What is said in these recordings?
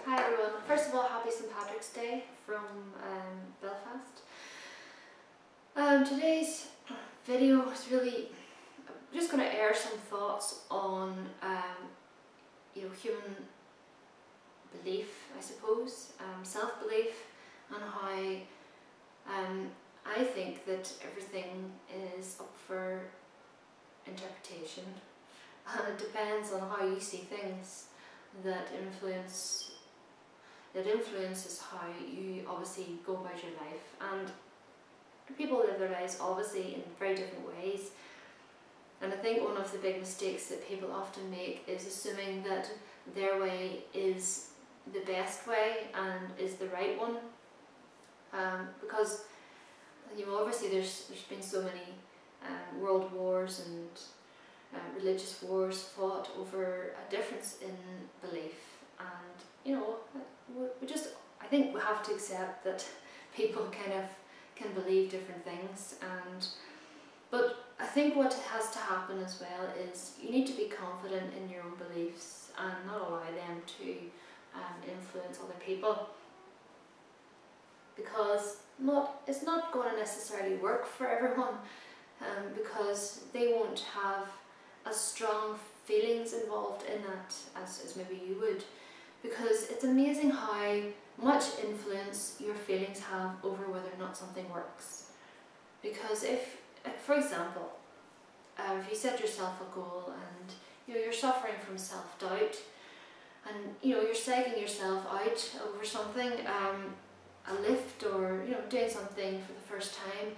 Hi everyone. First of all, happy St Patrick's Day from Belfast. Today's video is really just going to air some thoughts on human belief, I suppose, self-belief, and how I think that everything is up for interpretation, and it depends on how you see things that influences how you obviously go about your life. And people live their lives obviously in very different ways, and I think one of the big mistakes that people often make is assuming that their way is the best way and is the right one, because obviously there's been so many world wars and religious wars fought over a difference in belief, and I think we have to accept that people kind of can believe different things, but I think what has to happen as well is you need to be confident in your own beliefs and not allow them to influence other people, because it's not going to necessarily work for everyone, because they won't have as strong feelings involved in that as maybe you would, because it's amazing how much influence your feelings have over whether or not something works. Because if, for example, if you set yourself a goal and you're suffering from self-doubt, and you're psyching yourself out over something, a lift, or doing something for the first time,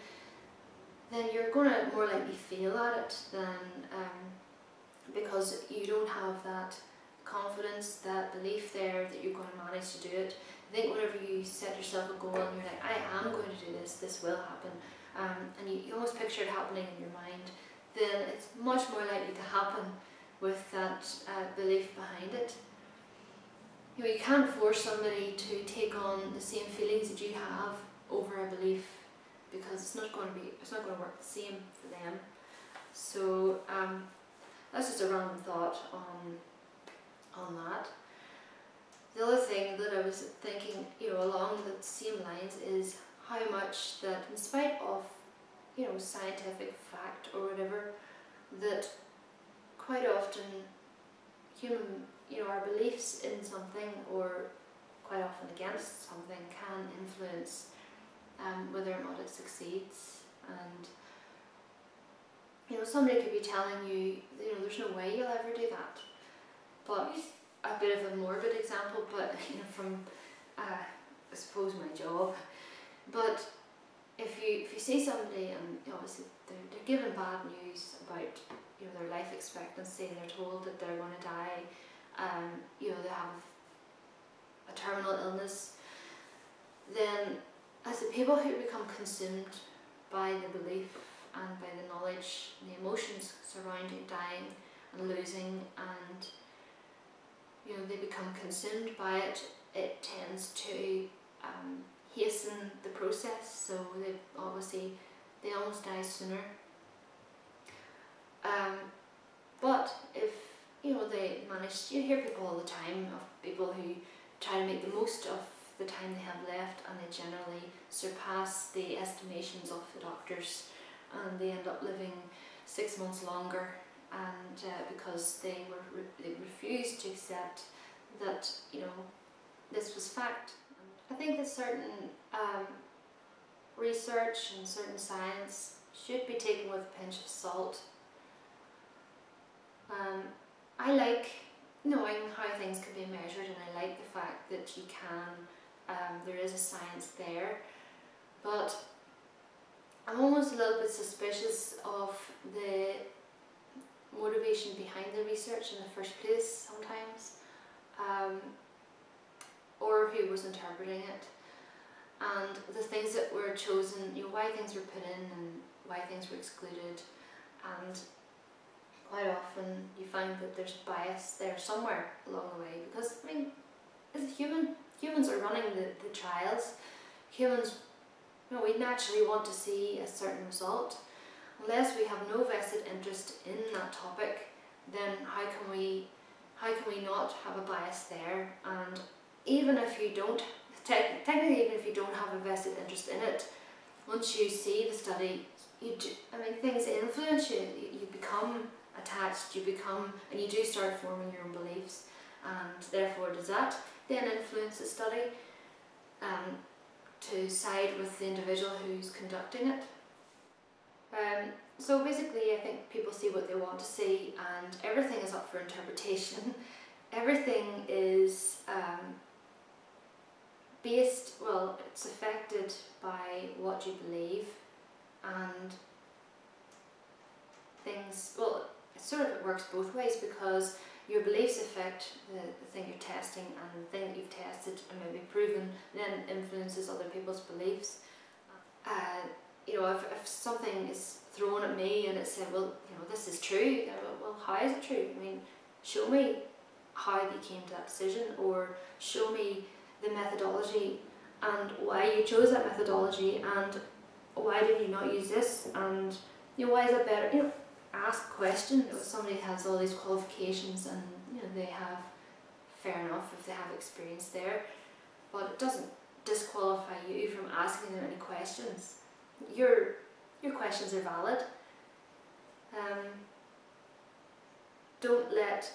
then you're going to more likely fail at it than because you don't have that confidence, that belief there that you're going to manage to do it. I think whenever you set yourself a goal and you're like, I am going to do this, this will happen, and you almost picture it happening in your mind, then it's much more likely to happen with that belief behind it. You can't force somebody to take on the same feelings that you have over a belief, because it's not going to work the same for them. So that's just a random thought on that. The other thing that I was thinking, along the same lines, is how much that, in spite of scientific fact or whatever, that quite often our beliefs in something, or quite often against something, can influence whether or not it succeeds. And somebody could be telling you, there's no way you'll ever do that. But a bit of a morbid example, but from I suppose my job. But if you see somebody and obviously they're given bad news about their life expectancy, and they're told that they're going to die, they have a terminal illness, then as the people who become consumed by the belief and by the knowledge and the emotions surrounding dying and losing, and they become consumed by it, it tends to hasten the process, so they almost die sooner. But if they manage, you hear people all the time of people who try to make the most of the time they have left, and they generally surpass the estimations of the doctors, and they end up living 6 months longer, and because they refused to accept that this was fact. I think that certain research and certain science should be taken with a pinch of salt. I like knowing how things can be measured, and I like the fact that you can, there is a science there, but I'm almost a little bit suspicious of the motivation behind the research in the first place sometimes, or who was interpreting it, and the things that were chosen, why things were put in and why things were excluded. And quite often you find that there's bias there somewhere along the way, because as humans are running the trials. Humans, we naturally want to see a certain result. Unless we have no vested interest in that topic, then how can we not have a bias there? And even if you don't, technically even if you don't have a vested interest in it, once you see the study, things influence you. You become attached, and you do start forming your own beliefs, and therefore does that then influence the study to side with the individual who's conducting it. So basically I think people see what they want to see, and everything is up for interpretation. Everything is it's affected by what you believe, and it works both ways, because your beliefs affect the thing you're testing, and the thing that you've tested and maybe proven then influences other people's beliefs. If something is thrown at me and it said, well, this is true, well, how is it true? Show me how you came to that decision, or show me the methodology and why you chose that methodology, and why did you not use this, and why is it better? Ask questions. If somebody has all these qualifications and they have, fair enough if they have experience there, but it doesn't disqualify you from asking them any questions. Your questions are valid. Don't let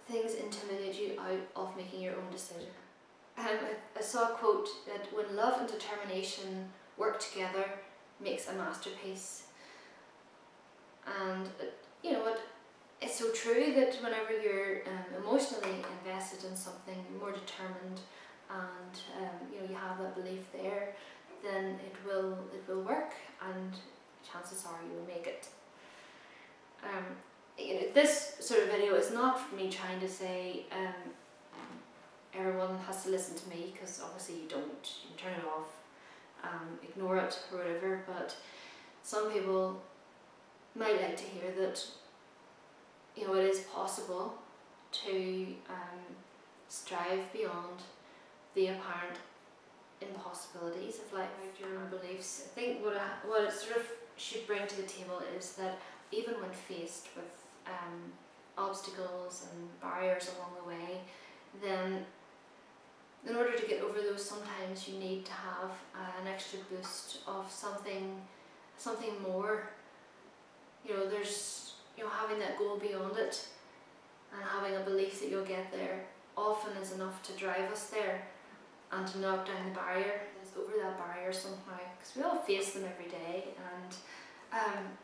things intimidate you out of making your own decision. I saw a quote that when love and determination work together, makes a masterpiece. And it's so true that whenever you're emotionally invested in something, you're more determined, and you have that belief there, then it will work, and chances are you will make it. This sort of video is not me trying to say everyone has to listen to me, because obviously you don't. You can turn it off, ignore it or whatever, but some people might like to hear that it is possible to strive beyond the apparent impossibilities of life, your own beliefs. I think what it sort of should bring to the table is that even when faced with obstacles and barriers along the way, then in order to get over those, sometimes you need to have an extra boost of something more. There's having that goal beyond it, and having a belief that you'll get there often is enough to drive us there, and to knock down the barrier. It's over that barrier somehow, because we all face them every day, and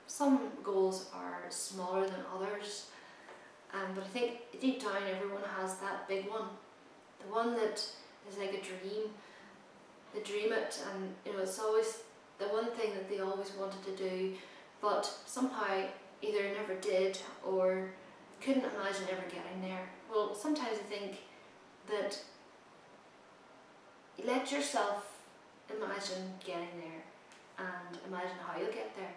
some goals are smaller than others, but I think deep down everyone has that big one, the one that is like a dream. They dream it, and it's always the one thing that they always wanted to do, but somehow either never did or couldn't imagine ever getting there. Well, sometimes I think that let yourself imagine getting there, and imagine how you'll get there,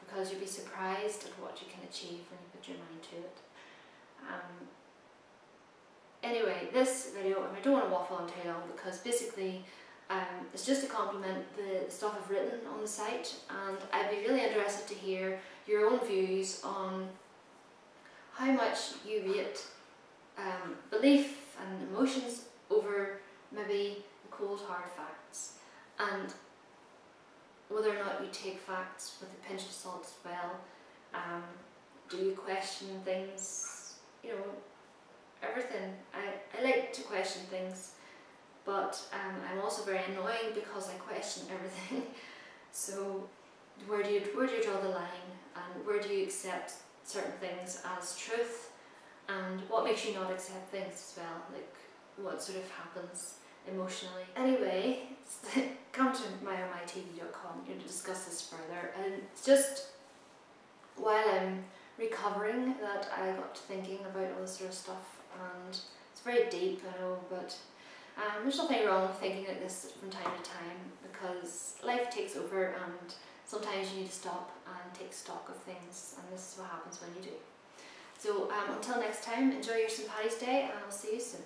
because you'll be surprised at what you can achieve when you put your mind to it. Anyway, this video, I don't want to waffle on too long, because basically it's just to compliment the stuff I've written on the site, and I'd be really interested to hear your own views on how much you rate belief and emotions over maybe the cold hard facts, and whether or not you take facts with a pinch of salt as well. Do you question things? Everything. I like to question things, but I'm also very annoying because I question everything. So where do you draw the line, and where do you accept certain things as truth, and what makes you not accept things as well, like what sort of happens emotionally? Anyway, come to myomytv.com to discuss this further, and it's just while I'm recovering that I got to thinking about all this sort of stuff, and it's very deep, I know, but there's nothing wrong with thinking like this from time to time, because life takes over, and sometimes you need to stop and take stock of things, and this is what happens when you do. So until next time, enjoy your St. Paddy's Day, and I'll see you soon.